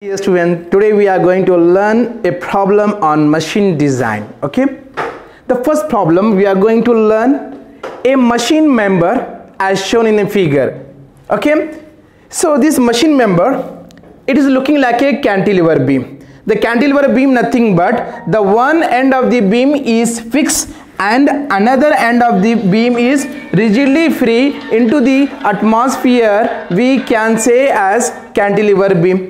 Dear student, today we are going to learn a problem on machine design. Okay, the first problem we are going to learn a machine member as shown in a figure. Okay, so this machine member, it is looking like a cantilever beam. The cantilever beam nothing but the one end of the beam is fixed and another end of the beam is rigidly free into the atmosphere. We can say as cantilever beam.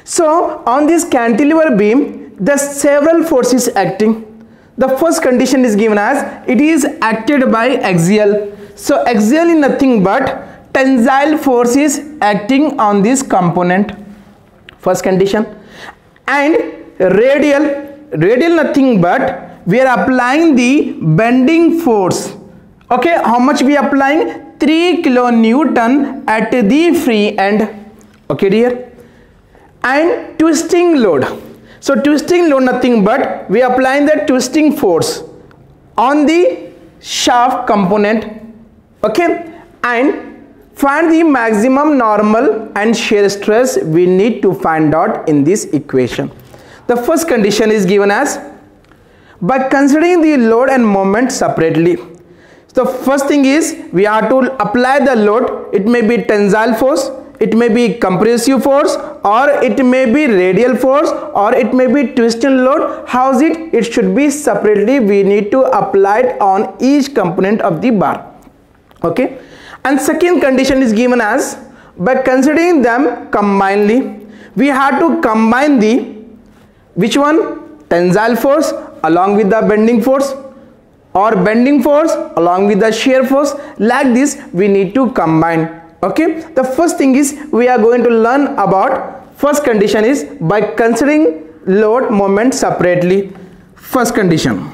So on this cantilever beam, the several forces acting. The first condition is given as it is acted by axial. So axial is nothing but tensile force is acting on this component. First condition. And radial nothing but we are applying the bending force. Okay, how much we are applying? 3 kilonewton at the free end. Okay dear. And twisting load. So twisting load nothing but we are applying the twisting force on the shaft component. Okay, and find the maximum normal and shear stress we need to find out in this equation. The first condition is given as by considering the load and moment separately. So first thing is we are to apply the load. It may be tensile force, it may be compressive force, or it may be radial force, or it may be twisting load. How is it? It should be separately. We need to apply it on each component of the bar. Okay, and second condition is given as by considering them combinedly, we have to combine the which one? Tensile force along with the bending force, or bending force along with the shear force. Like this we need to combine. Okay, the first thing is we are going to learn about first condition is by considering load moment separately. First condition,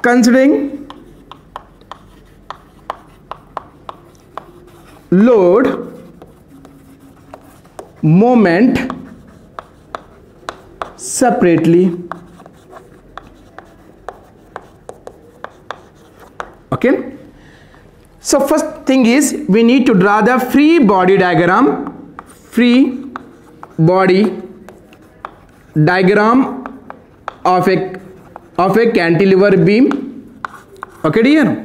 considering load moment separately. Okay, so first thing is we need to draw the free body diagram. Free body diagram of a cantilever beam. Okay dear.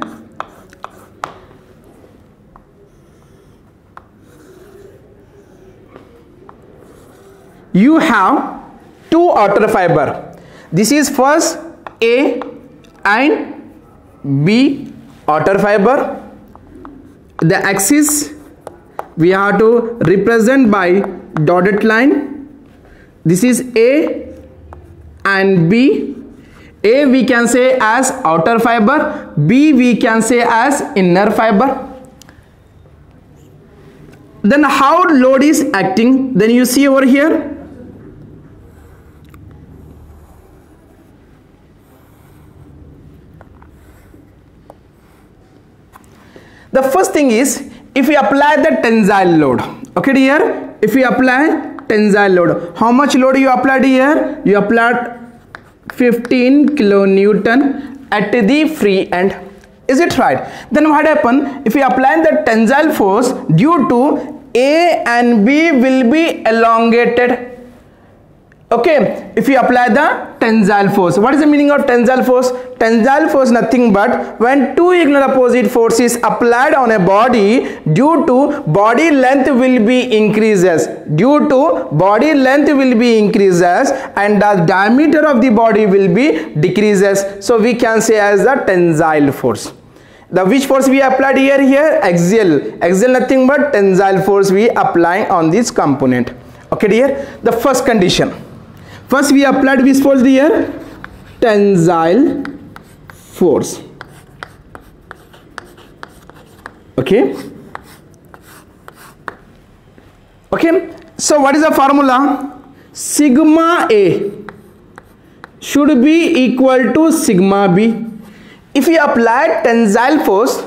You have two outer fiber. This is first A and B outer fiber. The axis we have to represent by dotted line. This is A and B. A we can say as outer fiber, B we can say as inner fiber. Then how load is acting? Then you see over here. The first thing is if we apply the tensile load. Okay dear, if we apply tensile load, how much load you applied here? You applied 15 kilonewton at the free end. Is it right? Then what happen if we apply the tensile force due to A and B will be elongated. Okay, if we apply the tensile force, what is the meaning of tensile force? Tensile force nothing but when two equal opposite forces applied on a body, due to body length will be increases. Due to body length will be increases and the diameter of the body will be decreases. So we can say as the tensile force. The which force we applied here? Axial. Axial nothing but tensile force we applying on this component. Okay dear. The first condition. First we applied which force here? Tensile force. Okay. Okay. So what is the formula? Sigma A should be equal to sigma B. If we apply tensile force,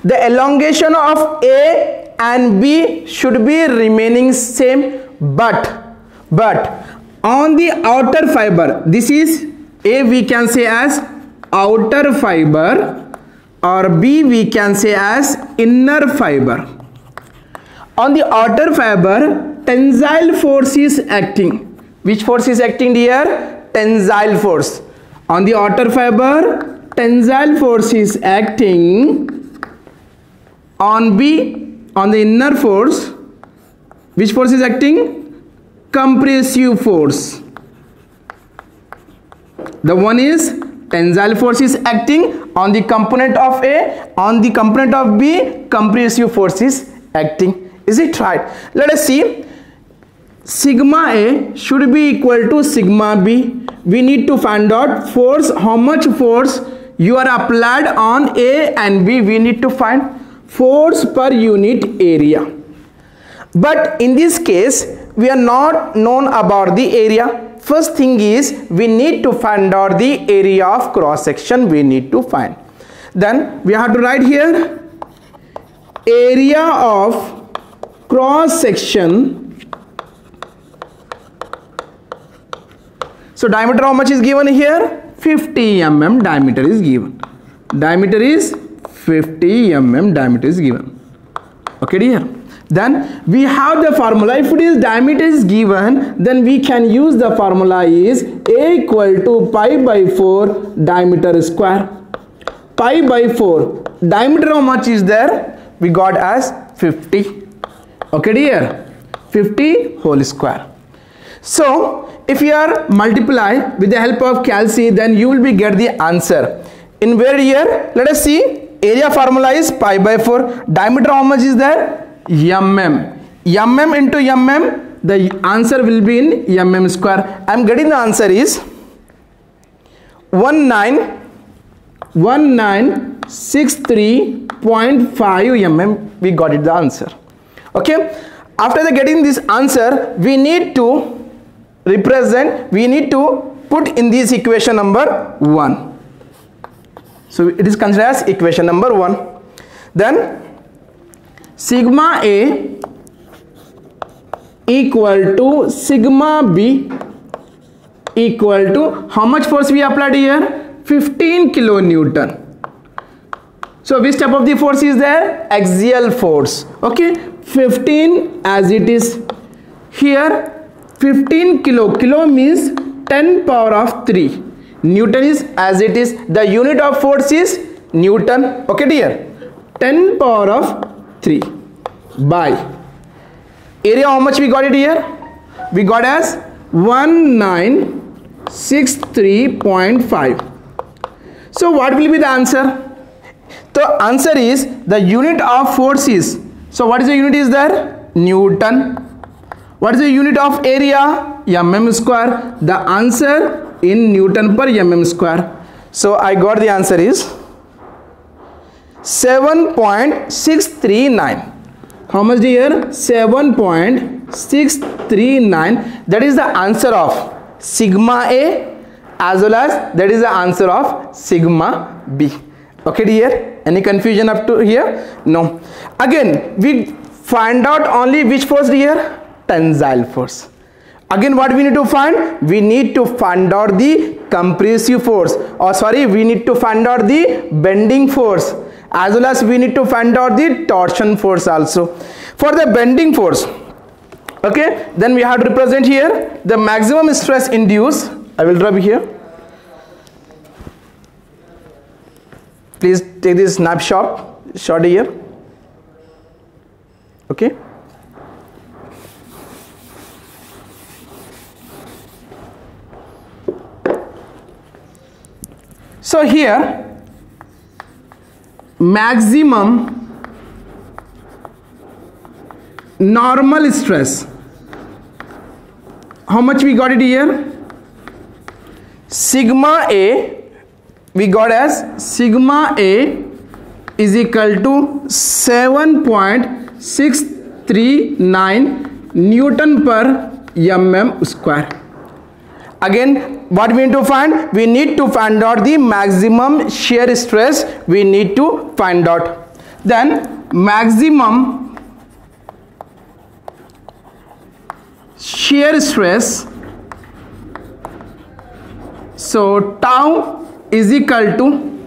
the elongation of A and B should be remaining same, but on the outer fiber, this is A we can say as outer fiber, or B we can say as inner fiber. On the outer fiber, tensile force is acting. Which force is acting dear? Tensile force. On the outer fiber, tensile force is acting. On B, on the inner force, which force is acting? Compressive force. The one is tensile force is acting on the component of A, on the component of B, compressive force is acting. Is it right? Let us see. Sigma A should be equal to sigma B. We need to find out force, how much force you are applied on A and B. We need to find force per unit area. But in this case, we are not known about the area. First thing is, we need to find out the area of cross section. We need to find. Then we have to write here area of cross section. So diameter how much is given here? 50 mm diameter is given. Diameter is 50 mm diameter is given. Okay dear. Then we have the formula. If it is diameter is given, then we can use the formula is A equal to pi by 4 diameter square. Pi by 4. Diameter how much is there? We got as 50. Okay dear. 50 whole square. So if you are multiply with the help of calci, then you will be get the answer. In where here? Let us see. Area formula is pi by 4. Diameter how much is there? Mm. Mm into mm, the answer will be in mm square. I am getting the answer is 1963.5 mm. We got it the answer. Okay. After the getting this answer, we need to represent, we need to put in this equation number 1. So it is considered as equation number 1. Then sigma A equal to sigma B equal to how much force we applied here? 15 kilonewton. So which type of the force is there? Axial force. Okay, 15 as it is here. 15 kilo means 10 power of 3. Newton is as it is. The unit of force is Newton. Okay dear. 10 power of 3 by area. How much we got it here? We got as 1963.5. So what will be the answer? The answer is the unit of force is. So what is the unit is there? Newton. What is the unit of area? Mm square. The answer in Newton per mm square. So I got the answer is 7.639. How much dear? 7.639. That is the answer of sigma A as well as that is the answer of sigma B. Okay dear. Any confusion up to here? No. Again we find out only which force dear? Tensile force. Again what we need to find? We need to find out the compressive force, or sorry, we need to find out the bending force, as well as we need to find out the torsion force also. For the bending force, okay, then we have to represent here the maximum stress induced. I will rub here. Please take this snapshot here. Okay. So here maximum normal stress, how much we got it here? Sigma A we got as sigma A is equal to 7.639 Newton per mm square. Again what we need to find? We need to find out the maximum shear stress. We need to find out. Then maximum shear stress, so tau is equal to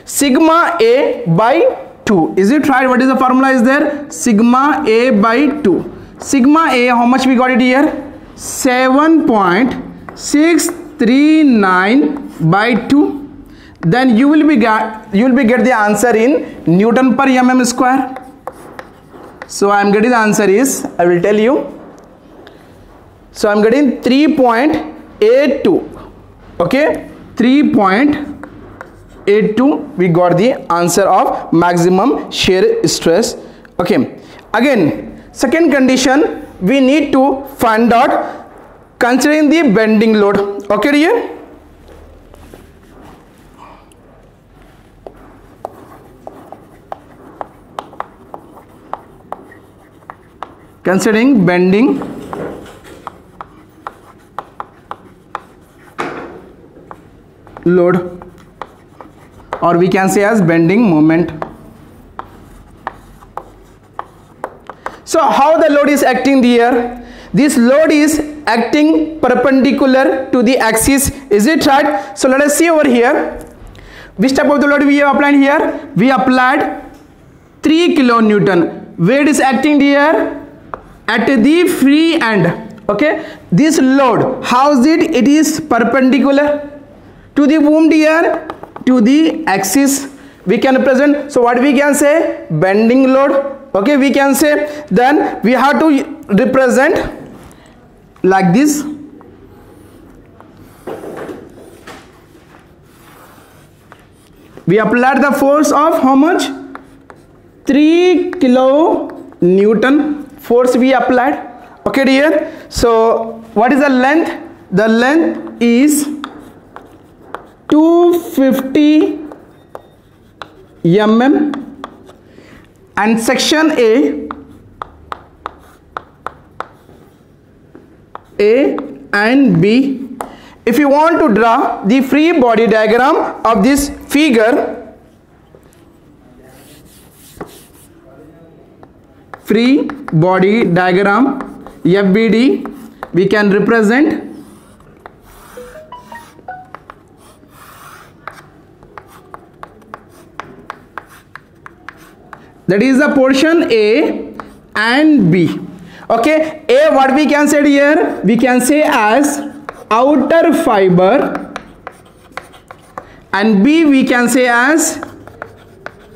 sigma A by 2. Is it right? What is the formula is there? Sigma A by 2. sigma A, how much we got it here? 7.639 by 2. Then you will be get the answer in Newton per mm square. So I am getting the answer is, I will tell you. So I am getting 3.82. Okay, 3.82. We got the answer of maximum shear stress. Okay, again, second condition, we need to find out considering the bending load. Okay, dear. Considering bending load, or we can say as bending moment. So how the load is acting here? This load is acting perpendicular to the axis. Is it right? So let us see over here. Which type of the load we have applied here? We applied 3 kilonewton. Where it is acting here? At the free end. Okay, this load, how is it? It is perpendicular to the whom, dear? To the axis. We can represent, so what we can say? Bending load. Okay, we can say, then we have to represent like this. We applied the force of how much? 3 kilonewton force we applied. Okay, dear. So what is the length? The length is 250 mm, and section A and B. If you want to draw the free body diagram of this figure, free body diagram, FBD, we can represent that is the portion A and B. Okay, A, what we can say here? We can say as outer fiber, and B we can say as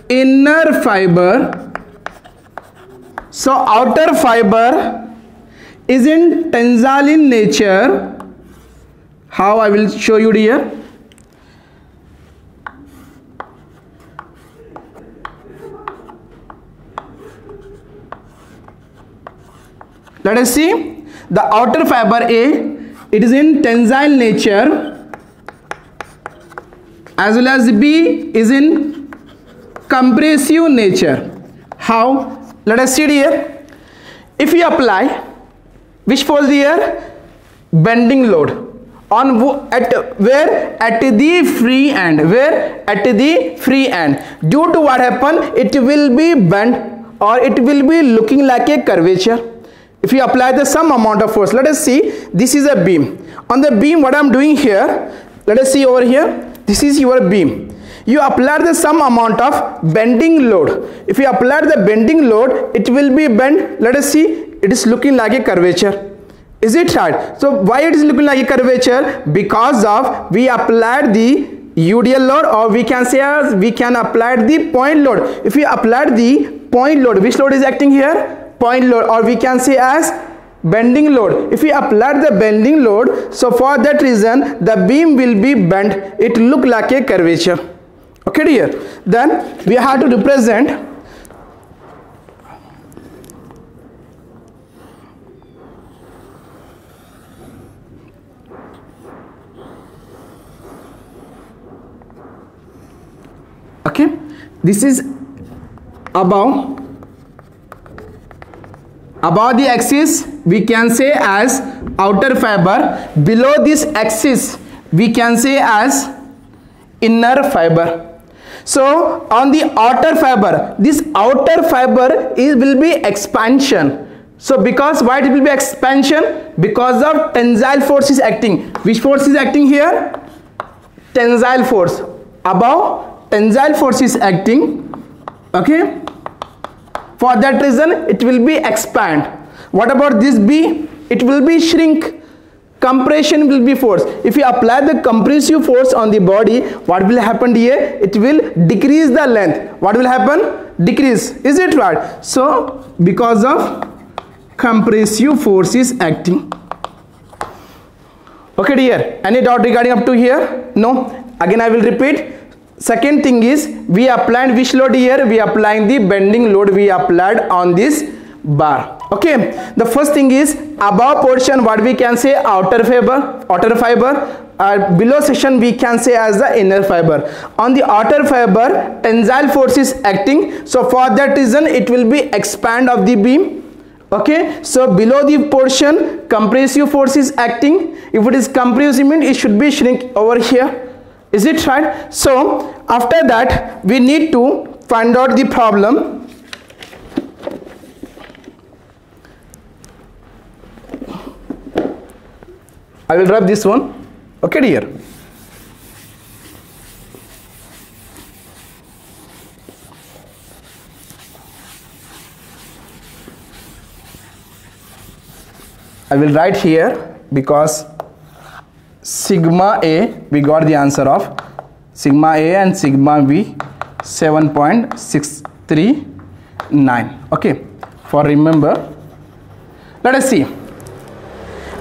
inner fiber. So outer fiber is in tensile in nature. How? I will show you here. Let us see. The outer fiber A, it is in tensile nature, as well as B is in compressive nature. How? Let us see here. If we apply which force here? Bending load. On where? At the free end. Where? At the free end. Due to what happen? It will be bent, or it will be looking like a curvature. If you apply the some amount of force, let us see. This is a beam. On the beam, what I am doing here? Let us see over here. This is your beam. You apply the some amount of bending load. If you apply the bending load, it will be bent. Let us see. It is looking like a curvature. Is it right? So why it is looking like a curvature? Because of we applied the UDL load, or we can say as we can apply the point load. If we apply the point load, which load is acting here? Point load, or we can say as bending load. If we apply the bending load, so for that reason the beam will be bent. It look like a curvature. Okay, dear. Then we have to represent okay, this is above the axis, we can say as outer fiber. Below this axis we can say as inner fiber. So on the outer fiber, this outer fiber will be expansion. So because why it will be expansion? Because of tensile force is acting. Which force is acting here? Tensile force. Above, tensile force is acting. Okay, for that reason it will be expand. What about this B? It will be shrink. Compression will be force. If you apply the compressive force on the body, what will happen here? It will decrease the length. What will happen? Decrease. Is it right? So because of compressive force is acting. Okay dear, any doubt regarding up to here? No. Again I will repeat. Second thing is, we applied which load here? We applying the bending load we applied on this bar. Okay, the first thing is above portion, what we can say, outer fiber, below section we can say as the inner fiber. On the outer fiber, tensile force is acting, so for that reason it will be expand of the beam. Okay, so below the portion compressive force is acting. If it is compressive, means it should be shrink over here. Is it right? So after that we need to find out the problem. I will rub this one. Okay dear. I will write here, because sigma A, we got the answer of sigma A and sigma B 7.639. okay, for remember. Let us see.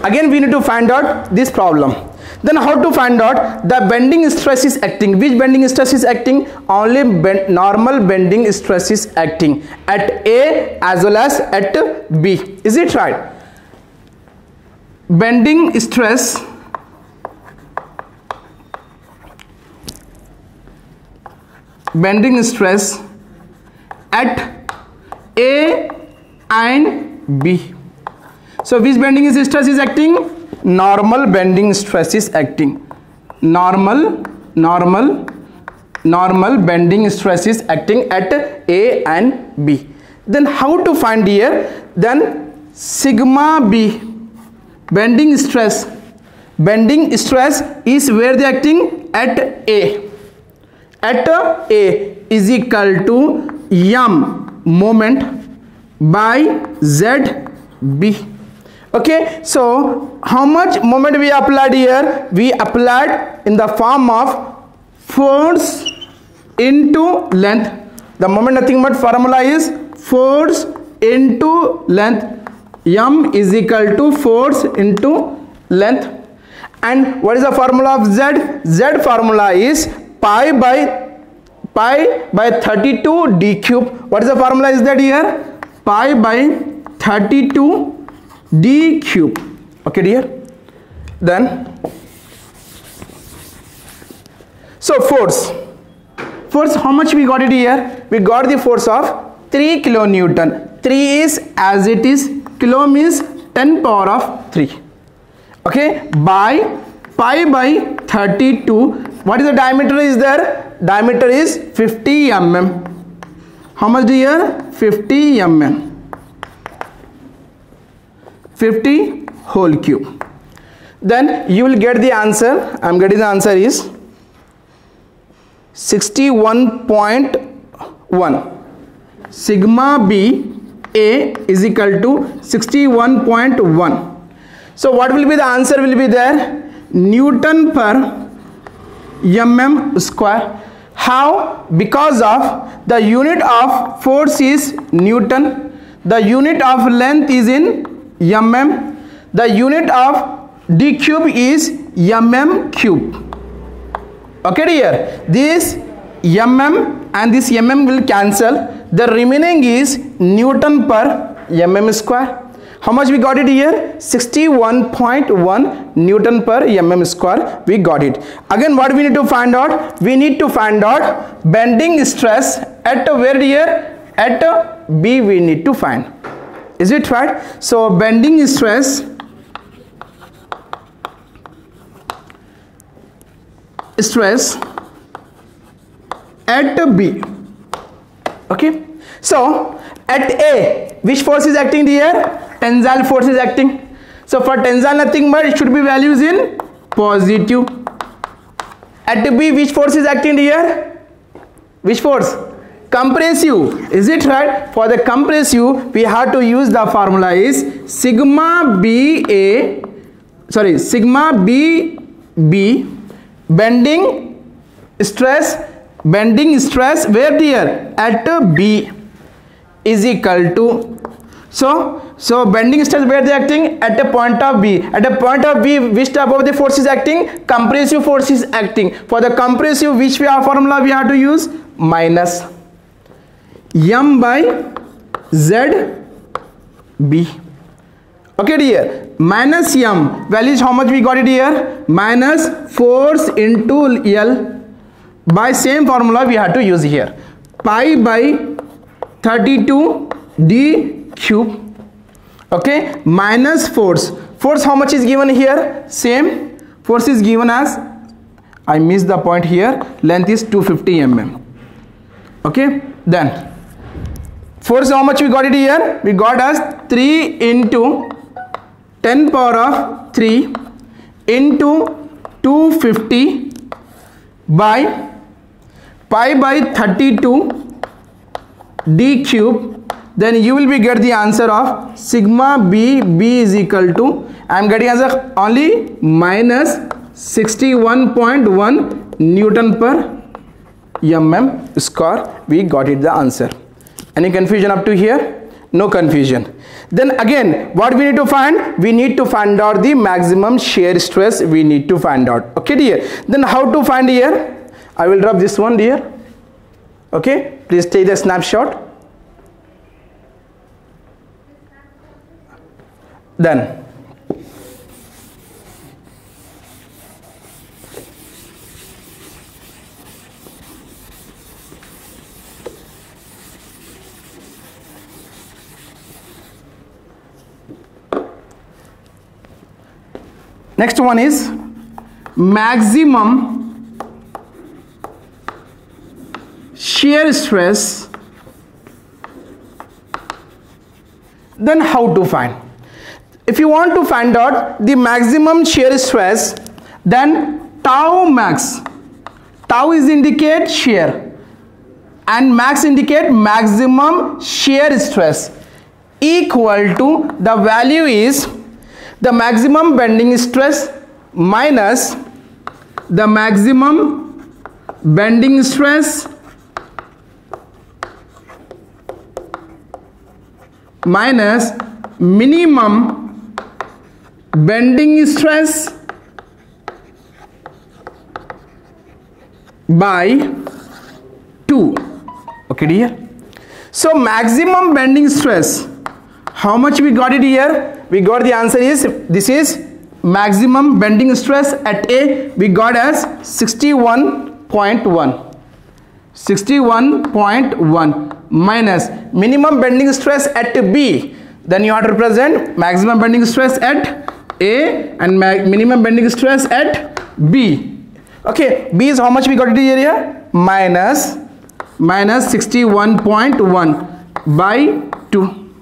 Again we need to find out this problem. Then how to find out the bending stress is acting? Which bending stress is acting? Only normal bending stress is acting at A as well as at B. Is it right? Bending stress at A and B. So which bending stress is acting? Normal bending stress is acting. Normal bending stress is acting at A and B. Then how to find here? Then sigma B, bending stress is where they acting? At A. At A is equal to m moment by ZB. Okay, so how much moment we applied here? We applied in the form of force into length. The moment nothing but formula is force into length. M is equal to force into length. And what is the formula of Z? Z formula is pi by 32 d cube. What is the formula is that here? Pi by 32 d cube. Okay dear. Then so force, how much we got it here? We got the force of 3 kilonewton. 3 is as it is, kilo means 10 power of 3. Okay, by pi by 32. What is the diameter is there? Diameter is 50 mm. How much here? 50 mm. 50 whole cube. Then you will get the answer. I am getting the answer is 61.1. Sigma B A is equal to 61.1. So what will be the answer will be there? Newton per mm square. How? Because of the unit of force is Newton, the unit of length is in mm, the unit of d cube is mm cube. Okay dear, this mm and this mm will cancel. The remaining is Newton per mm square. How much we got it here? 61.1 Newton per mm square we got it. Again what we need to find out? We need to find out bending stress at where here? At B we need to find. Is it right? So bending stress at B. Okay, so at A which force is acting here? Tensile force is acting. So for tensile nothing but it should be values in positive. At B which force is acting here? Which force? compressive, is it right? For the compressive we have to use the formula is sigma BB bending stress where dear at B is equal to, so bending stress where they acting at a point of B. At a point of B, which type of the force is acting? Compressive force is acting. For the compressive, which we have formula we have to use? Minus M by ZB. Okay dear, minus M value is how much we got it here? Minus force into L. By same formula we have to use here. Pi by 32 D cube. Okay, minus force how much is given here? Same force is given as, I missed the point here, length is 250 mm. Okay, then force how much we got it here? We got as 3 into 10 power of 3 into 250 by pi by 32 D cube. Then you will be get the answer of sigma B is equal to, I am getting answer only minus 61.1 Newton per mm square. We got it the answer. Any confusion up to here? No confusion. Then again what we need to find? We need to find out the maximum shear stress we need to find out. Okay dear. Then how to find here? I will drop this one dear. Okay, please take the snapshot. Then next one is maximum shear stress. Then how to find? If you want to find out the maximum shear stress, then tau max, tau is indicate shear and max indicate maximum shear stress, equal to the value is the maximum bending stress minus the maximum bending stress minus minimum bending stress by 2. Okay dear. So maximum bending stress, how much we got it here? We got the answer is, this is maximum bending stress at A, we got as 61.1 minus minimum bending stress at B. Then you have to represent maximum bending stress at A and minimum bending stress at B. Okay, B is how much we got it here? Minus 61.1 by 2.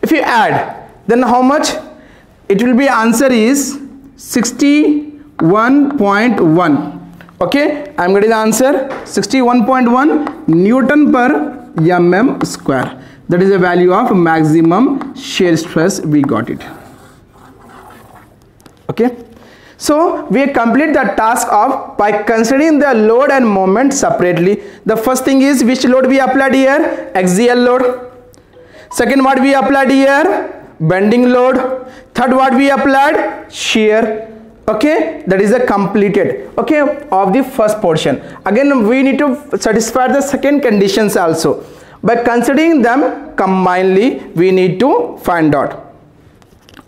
If you add, then how much it will be? Answer is 61.1. Okay, I am getting the answer 61.1 Newton per mm square. That is the value of maximum shear stress. We got it. Okay, so we complete the task of by considering the load and moment separately. The first thing is which load we applied here? Axial load. Second, what we applied here? Bending load. Third, what we applied? Shear. Okay, that is a completed, okay, of the first portion. Again we need to satisfy the second conditions also. By considering them combinedly, we need to find out.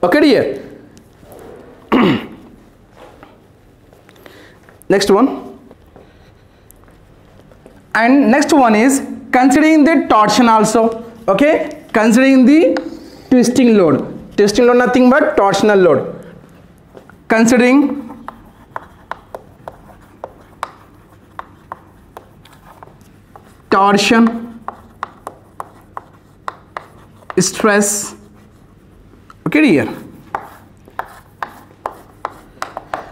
Okay dear. Next one. And next one is considering the torsion also. Okay, considering the twisting load. Twisting load nothing but torsional load. Considering torsion stress. Okay dear.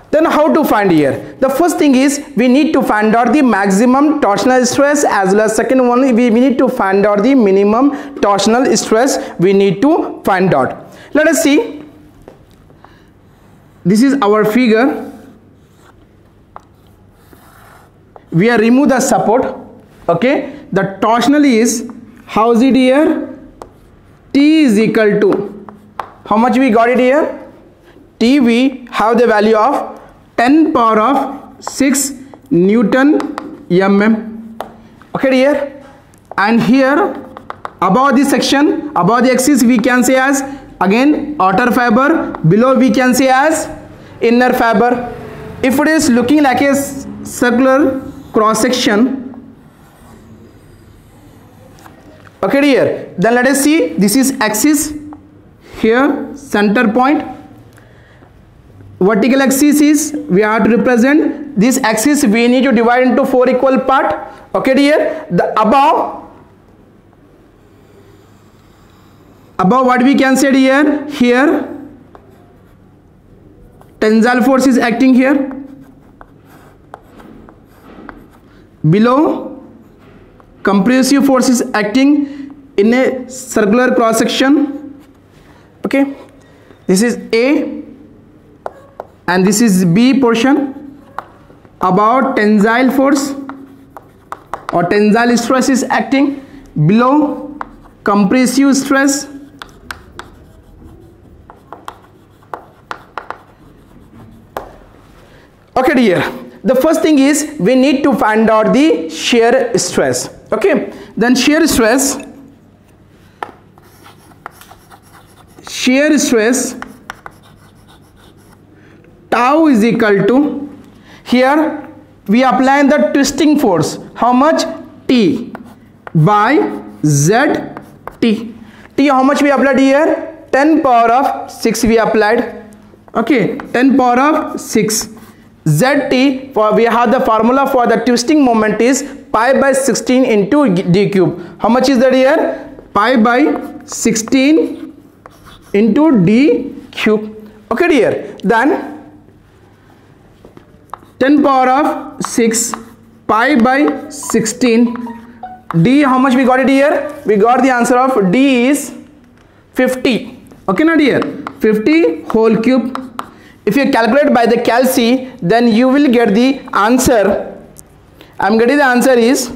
Then how to find here? The first thing is we need to find out the maximum torsional stress, as well as second one we need to find out the minimum torsional stress we need to find out. Let us see. This is our figure. We are remove the support. Okay, the torsional is, how is it here? T is equal to, how much we got it here? T we have the value of 10 power of 6 Newton mm. Okay dear, and here above this section, above the axis we can say as again outer fiber, below we can say as inner fiber. If it is looking like a circular cross section, okay dear, then let us see, this is axis, here center point. Vertical axis is, we have to represent this axis, we need to divide into 4 equal part. Okay dear, the above what we can say here tensile force is acting here, below compressive force is acting in a circular cross section. Okay, this is A and this is B portion. About tensile force or tensile stress is acting, below compressive stress, okay dear. The first thing is we need to find out the shear stress. Okay, then shear stress tau is equal to, here we apply the twisting force, how much? T by Z T. T how much we applied here? 10 power of 6 we applied. Okay, 10 power of 6. ZT, for we have the formula for the twisting moment is pi by 16 into d cube. How much is that here? Pi by 16 into d cube. Okay dear, then 10 power of 6 pi by 16 d, how much we got it here? We got the answer of d is 50. Okay na dear, 50 whole cube. If you calculate by the calci, then you will get the answer. I am getting the answer is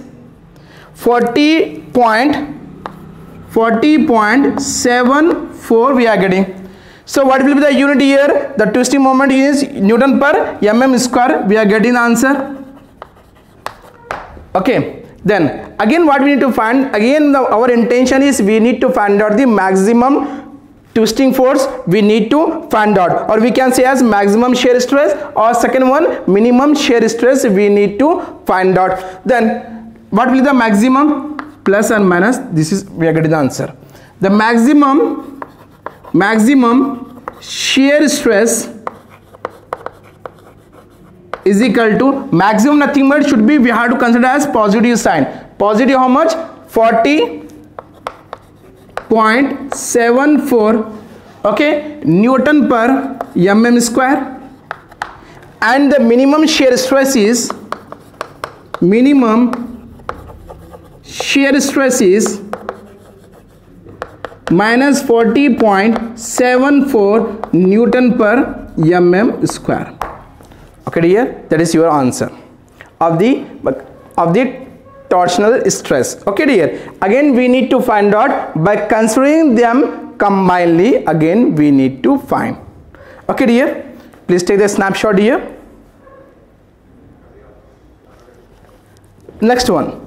40.74 we are getting. So what will be the unit here? The twisting moment is Newton per mm square. We are getting the answer. Okay, then again what we need to find, again our intention is we need to find out the maximum twisting force we need to find out, or we can say as maximum shear stress, or second one minimum shear stress we need to find out. Then what will be the maximum? Plus and minus, this is we are getting the answer. The maximum shear stress is equal to, maximum nothing but should be, we have to consider as positive sign. Positive how much? 40.74 okay Newton per mm square, and the minimum shear stress is minus 40.74 Newton per mm square. Okay dear, that is your answer of the torsional stress. Okay dear, again we need to find out by considering them combinedly, again we need to find. Okay dear, please take the snapshot here. Next one,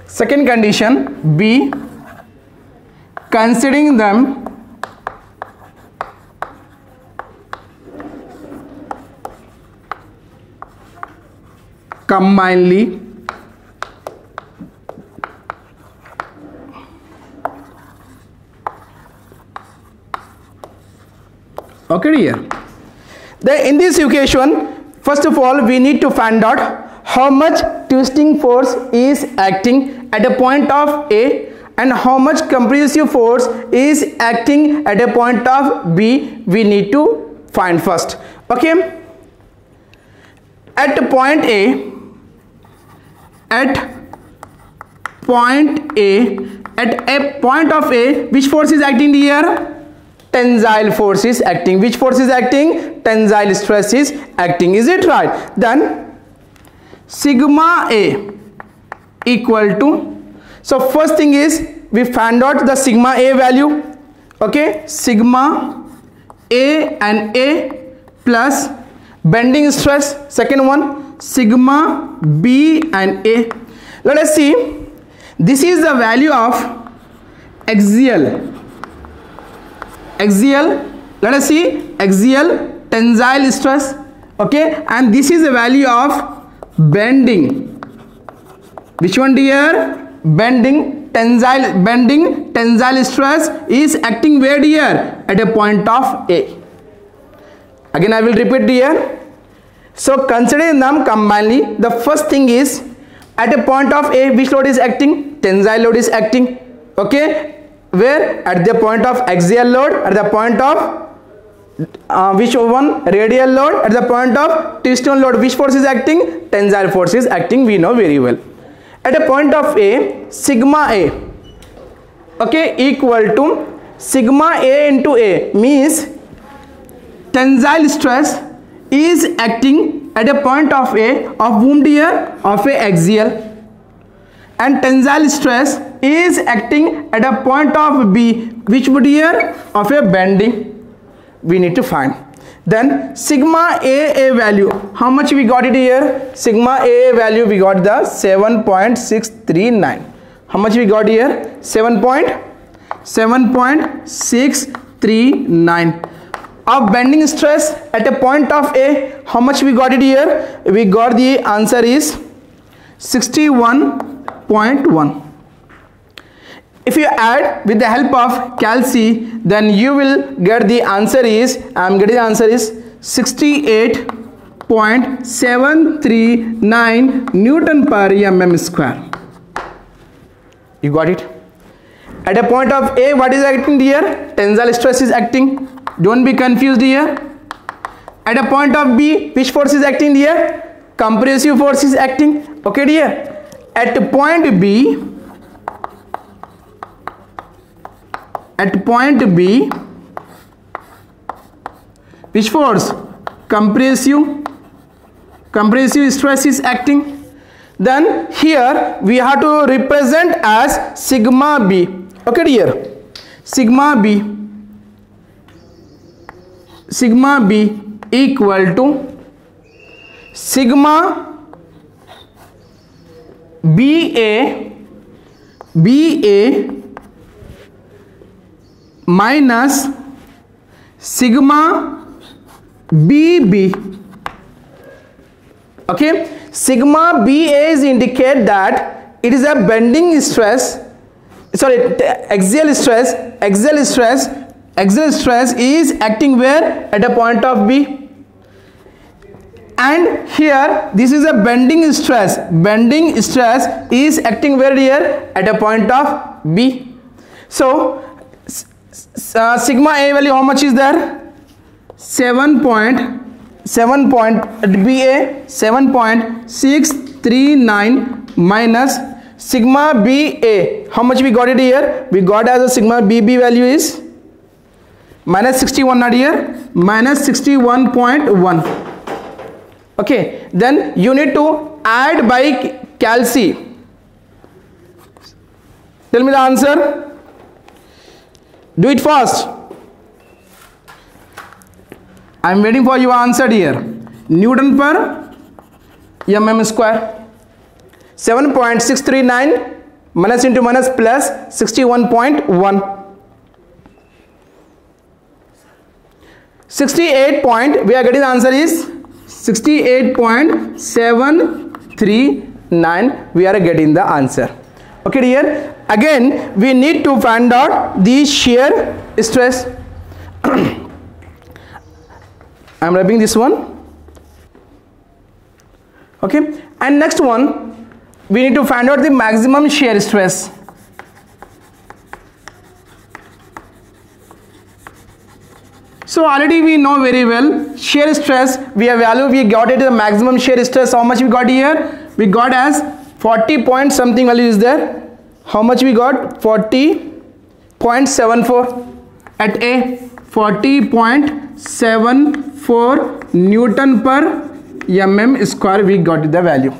second condition B, considering them combinedly, okay dear. Then in this equation, first of all we need to find out how much twisting force is acting at a point of A and how much compressive force is acting at a point of B. We need to find first. Okay, at point A, at a point of A, which force is acting here? Tensile force is acting. Which force is acting? Tensile stress is acting. Is it right? Then sigma A equal to, so first thing is we find out the sigma A value. Okay, sigma A and A plus bending stress. Second one, sigma B and A. Let us see, this is the value of axial, let us see, axial tensile stress. Okay, and this is the value of bending. Which one, dear? Bending tensile stress is acting where, dear? At a point of A. Again I will repeat, dear. So consider them combinedly. The first thing is, at a point of A, which load is acting? Tensile load is acting. Okay, where? At the point of axial load, at the point of which one? Radial load, at the point of twisting load, which force is acting? Tensile force is acting, we know very well. At a point of A, sigma A, okay, equal to sigma A into A, means tensile stress is acting at a point of A, of whom, dear? Of a axial, and tensile stress is acting at a point of B, which would, dear? Of a bending. We need to find. Then sigma A value, how much we got it here? Sigma A value we got the 7.639. How much we got here? 7.639. Of bending stress at a point of A, how much we got it here? We got the answer is 61.1. If you add with the help of calci, then you will get the answer is, I am getting the answer is 68.739 Newton per mm square. You got it? At a point of A, what is acting here? Tensile stress is acting. Don't be confused here. At a point of B, which force is acting here? Compressive force is acting. Okay, dear. At point B, which force? Compressive stress is acting. Then here we have to represent as sigma B. Okay, dear. Sigma B equal to sigma BA minus sigma BB. Okay, sigma BA is indicate that it is a bending stress, sorry, axial stress is acting where? At a point of B. And here this is a bending stress is acting where, here? At a point of B. So sigma A value how much is there? 7.639 minus sigma BA. How much we got it here? We got as a sigma BB value is minus 61, not here, minus 61.1. Okay, then you need to add by calci. Tell me the answer. Do it fast. I am waiting for your answer here. Newton per mm square. 7.639 minus into minus plus 61.1. 68 point, we are getting the answer is 68.739. We are getting the answer. Okay, dear. Again, we need to find out the shear stress. I am rubbing this one. Okay, and next one, we need to find out the maximum shear stress. So already we know very well shear stress, we have value, we got it, the maximum shear stress. How much we got here? We got as 40 point something value is there. How much we got? 40.74 at A. 40.74 Newton per mm square, we got the value.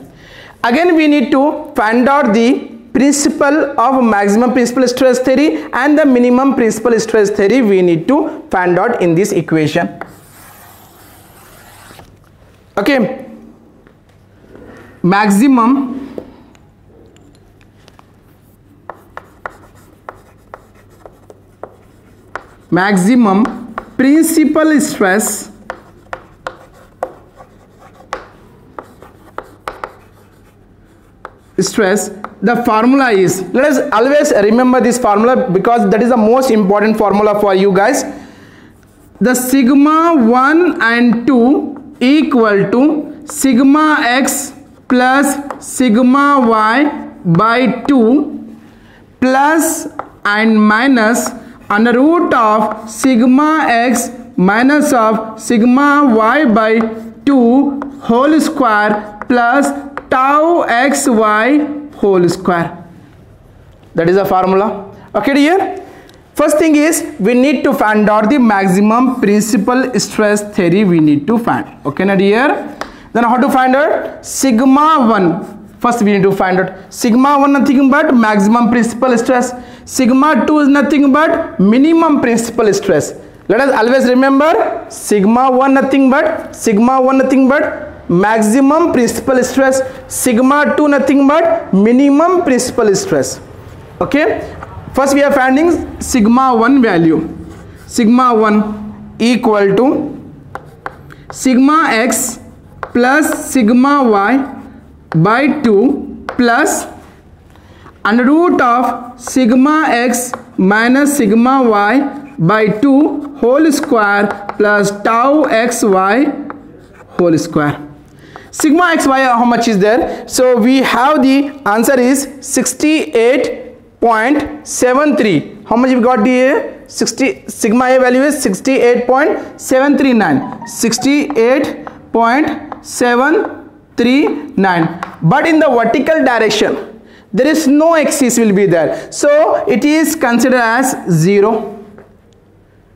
Again we need to find out the principle of maximum principal stress theory and the minimum principal stress theory, we need to find out in this equation. Okay, maximum principal stress the formula is, let us always remember this formula because that is the most important formula for you guys. The sigma 1 and 2 equal to sigma x plus sigma y by 2 plus and minus under root of sigma x minus of sigma y by 2 whole square plus tau xy whole square. That is the formula. Okay dear, first thing is we need to find out the maximum principal stress theory, we need to find. Okay na dear, then how to find out sigma 1? First we need to find out sigma 1 nothing but maximum principal stress, sigma 2 is nothing but minimum principal stress. Let us always remember sigma 1 nothing but maximum principal stress, sigma 2 nothing but minimum principal stress. Okay, first we are finding sigma 1 value. Sigma 1 equal to sigma x plus sigma y by 2 plus under root of sigma x minus sigma y by 2 whole square plus tau xy whole square. Sigma xy how much is there? So we have the answer is 68.73. How much we got here? 60 sigma a value is 68.739. 68.739. But in the vertical direction there is no axis will be there, so it is considered as 0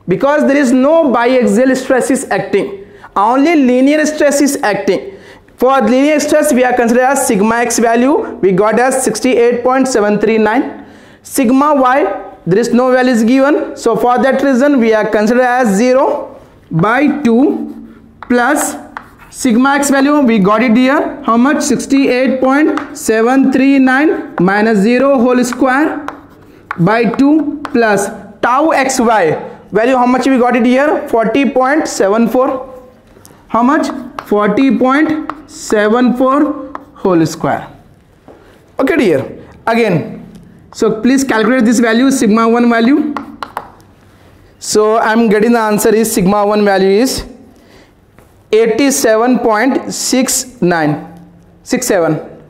because there is no biaxial stress is acting, only linear stress is acting. For linear stress we are considered as sigma x value, we got as 68.739. Sigma y there is no value is given, so for that reason we are considered as 0 by 2 plus sigma x value we got it here. How much? 68.739 minus 0 whole square by 2 plus tau xy value how much we got it here? 40.74. How much? 40.74 whole square. Okay dear, again so please calculate this value, sigma 1 value. So I am getting the answer is sigma 1 value is 87.6967.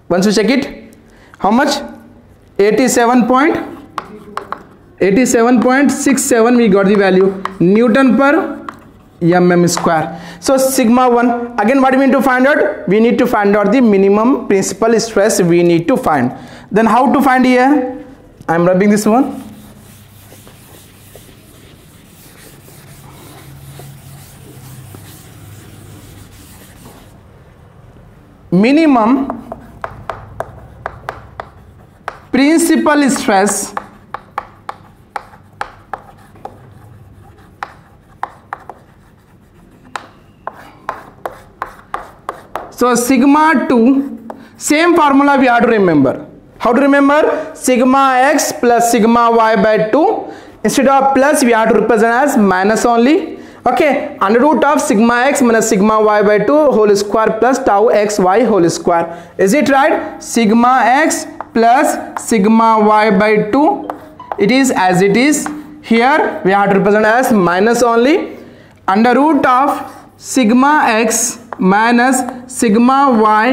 Once you check it, how much? 87.67 we got the value, Newton per mm square. So sigma 1, again what we need to find out? We need to find out the minimum principal stress we need to find. Then how to find here? I am rubbing this one. Minimum principal stress so sigma 2, same formula we have to remember. How to remember? Sigma x plus sigma y by 2, instead of plus we have to represent as minus only. Okay, under root of sigma x minus sigma y by 2 whole square plus tau xy whole square. Is it right? Sigma x plus sigma y by 2, it is as it is. Here we have to represent as minus only. under root of sigma x minus sigma y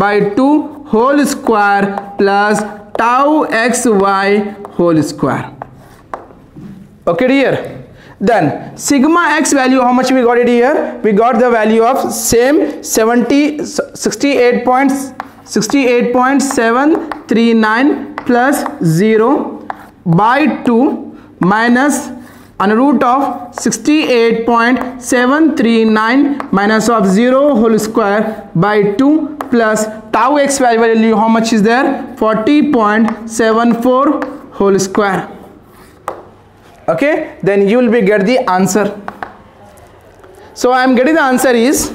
by 2 whole square plus tau xy whole square. Okay dear. Then sigma x value, how much we got it here? We got the value of same 68.739 plus 0 by 2 minus under root of 68.739 minus of 0 whole square by 2 plus tau x value, how much is there? 40.74 whole square. Okay, then you will be get the answer. So I am getting the answer is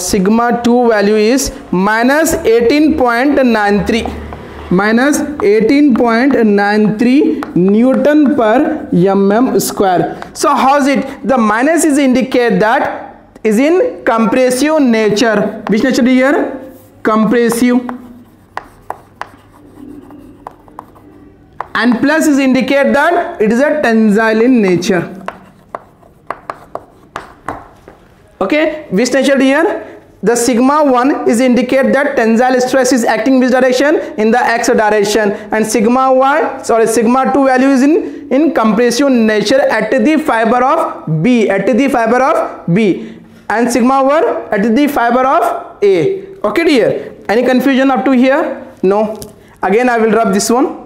sigma 2 value is minus 18.93 minus 18.93 Newton per mm square. So how is it? The minus is indicate that is in compressive nature. Which nature here? Compressive. And plus is indicate that it is a tensile in nature. Okay, which nature here? The sigma 1 is indicate that tensile stress is acting which direction? In the x direction, and sigma 2 value is in compressive nature at the fiber of B, and sigma 1 at the fiber of A. Okay dear, any confusion up to here? No. Again I will rub this one.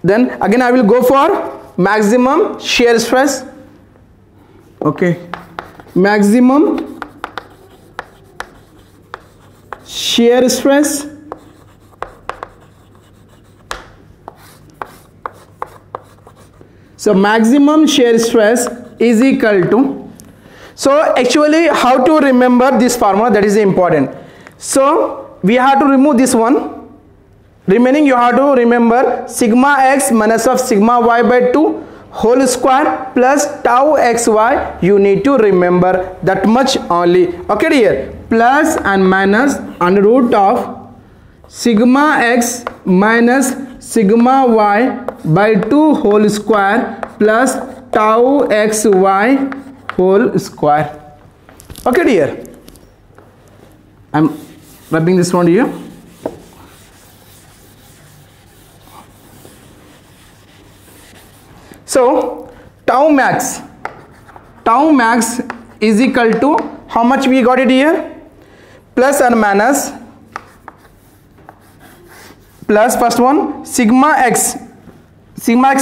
Then again I will go for maximum shear stress. Okay, maximum shear stress so maximum shear stress is equal to, so actually how to remember this formula, that is important. So we have to remove this one. Remaining you have to remember sigma x minus of sigma y by 2 whole square plus tau xy. You need to remember that much only. Okay dear, plus and minus under root of sigma x minus sigma y by 2 whole square plus tau xy whole square. Okay dear, I am rubbing this one here. So tau max is equal to, how much we got it here? Plus and minus, plus first one sigma x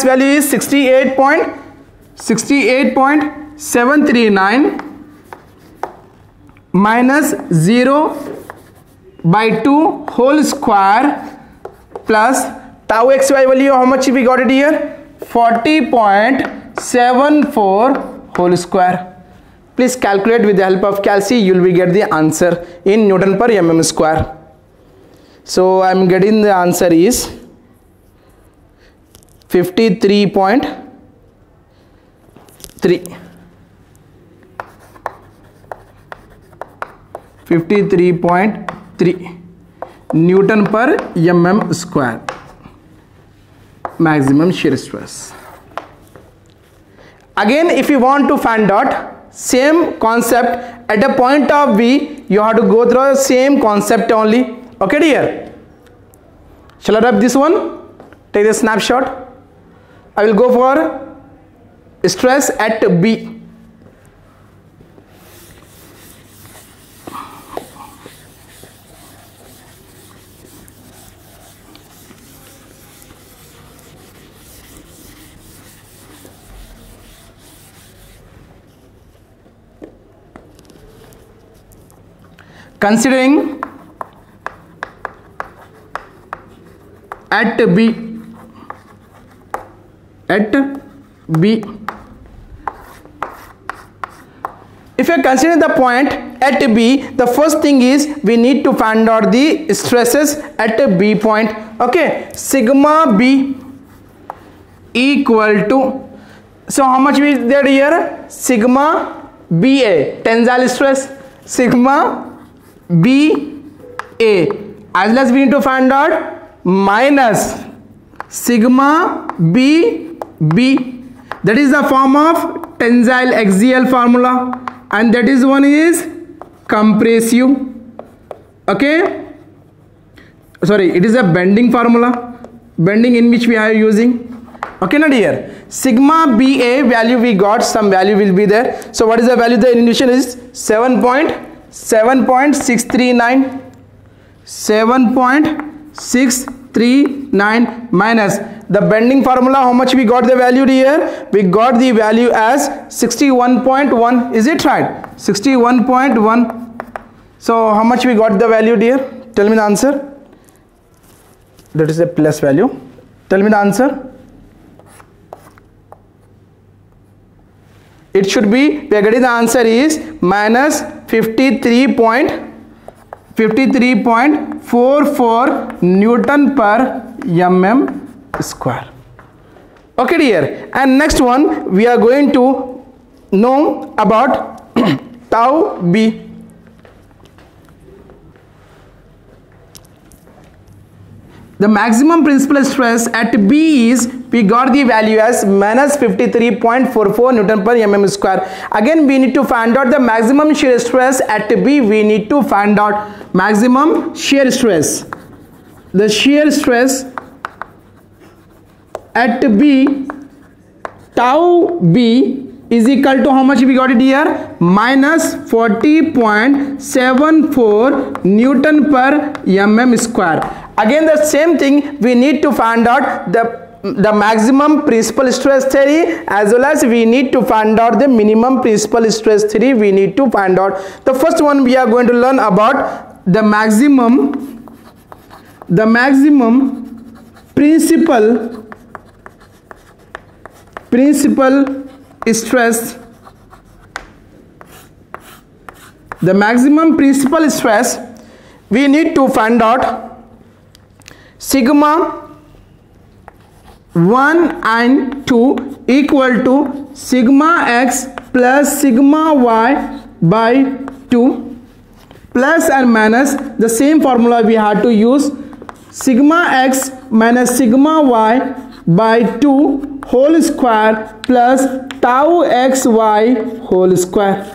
value is 68.739 minus 0 by 2 whole square plus tau xy value, how much we got it here? 40.74 whole square. Please calculate with the help of calci. You will get the answer in Newton per mm square. So I am getting the answer is 53.3 Newton per mm square. Maximum shear stress. Again if you want to find out same concept at a point of B, you have to go through the same concept only. Okay dear, shall I rub this one? Take the snapshot. I will go for stress at B. Considering at B, if you consider the point at B, the first thing is we need to find out the stresses at B point. Okay, sigma B equal to, so how much is there here? Sigma BA, tensile stress, sigma BA, as well as we need to find out minus sigma BB. That is the form of tensile axial formula, and that is one is compressive. Okay, sorry, it is a bending formula, bending in which we are using. Okay, not here. Sigma BA value we got, some value will be there. So what is the value? The initial is 7.639. 7.639 minus the bending formula. How much we got the value here? We got the value as 61.1. Is it right? 61.1. So how much we got the value here? Tell me the answer. That is a plus value. Tell me the answer. It should be, we are getting the answer is minus 53.44 Newton per mm square. Okay dear, and next one we are going to know about tau b. The maximum principal stress at B is, we got the value as minus 53.44 Newton per mm square. Again we need to find out the maximum shear stress at B. We need to find out maximum shear stress. The shear stress at B, tau B is equal to how much we got it here? Minus 40.74 Newton per mm square. Again the same thing, we need to find out the maximum principal stress theory, as well as we need to find out the minimum principal stress theory. We need to find out. The first one we are going to learn about the maximum principal stress. The maximum principal stress, we need to find out sigma 1 and 2 equal to sigma x plus sigma y by 2, plus and minus the same formula we had to use, sigma x minus sigma y by 2 whole square plus tau xy whole square.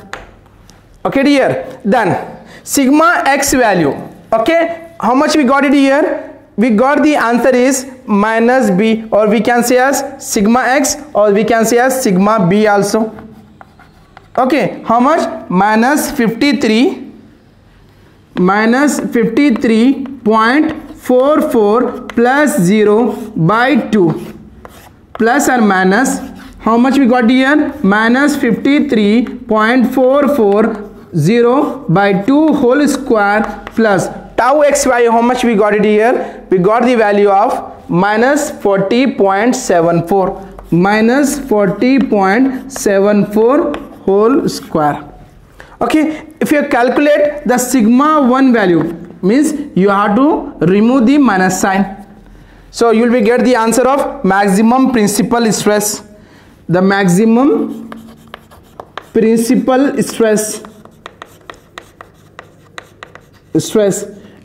Okay dear, then sigma x value. Okay, how much we got it here? We got the answer is minus b, or we can say as sigma x, or we can say as sigma b also. Okay, how much? Minus 53.44 plus 0 by 2, plus and minus how much we got here? Minus 53.440 by 2 whole square plus tau xy. How much we got it here? We got the value of minus 40.74, minus 40.74 whole square. Okay, if you calculate the sigma 1 value, means you have to remove the minus sign, so you will be get the answer of maximum principal stress. The maximum principal stress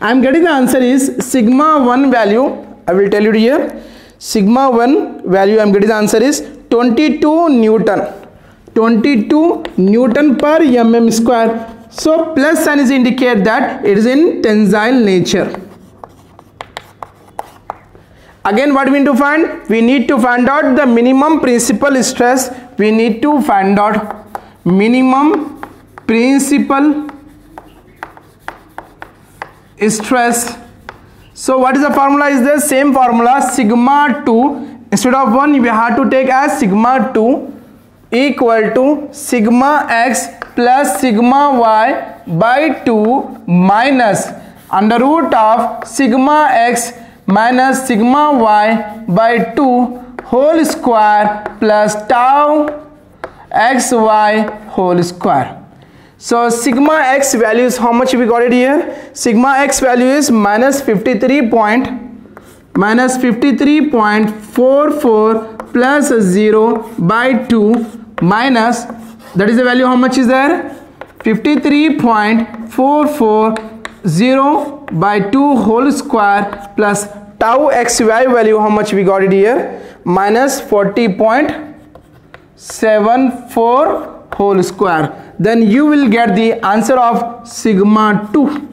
I am getting the answer is sigma 1 value. I will tell you here. Sigma 1 value I am getting the answer is 22 Newton. 22 Newton per mm square. So plus sign is indicate that it is in tensile nature. Again what we need to find? We need to find out the minimum principal stress. We need to find out minimum principal stress. So what is the formula? Is the same formula, sigma 2, instead of 1 we have to take as sigma 2 equal to sigma x plus sigma y by 2 minus under root of sigma x minus sigma y by 2 whole square plus tau xy whole square. So sigma x value is how much we got it here? Sigma x value is minus 53.44 plus 0 by 2 minus, that is the value how much is there? 53.440 by 2 whole square plus tau xy value how much we got it here? Minus 40.74. 0.74 whole square. Then you will get the answer of sigma 2.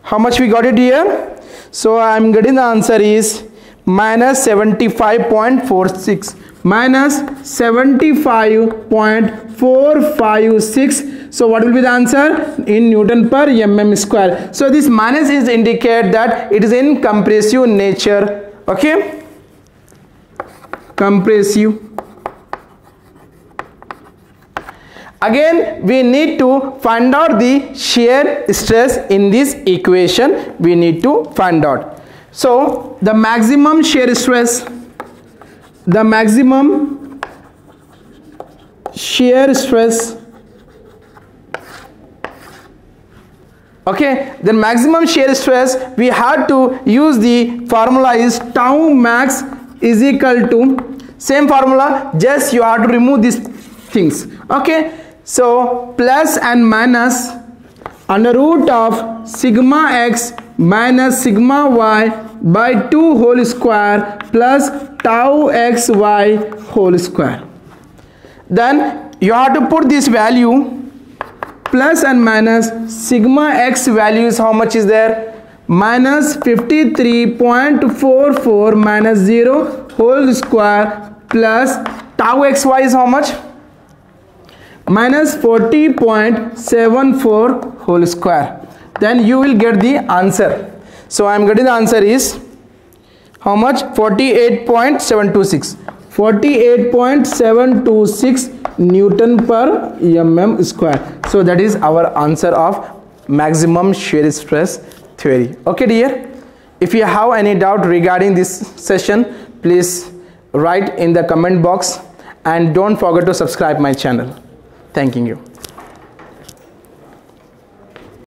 How much we got it here? So I am getting the answer is minus 75.46 minus 75.456. So what will be the answer in Newton per mm square? So this minus is indicate that it is in compressive nature. Okay, compressive. Again we need to find out the shear stress in this equation. We need to find out. So the maximum shear stress, the maximum shear stress, okay, the maximum shear stress, we have to use the formula is tau max is equal to, same formula, just you have to remove these things. Okay, so plus and minus under root of sigma x minus sigma y by 2 whole square plus tau xy whole square. Then you have to put this value plus and minus sigma x value is how much is there? Minus 53.44 minus 0 whole square plus tau xy is how much? Minus 40.74 whole square. Then you will get the answer. So I am getting the answer is how much? 48.726. 48.726 Newton per mm square. So that is our answer of maximum shear stress theory. Okay dear, if you have any doubt regarding this session, please write in the comment box and don't forget to subscribe my channel. Thanking you.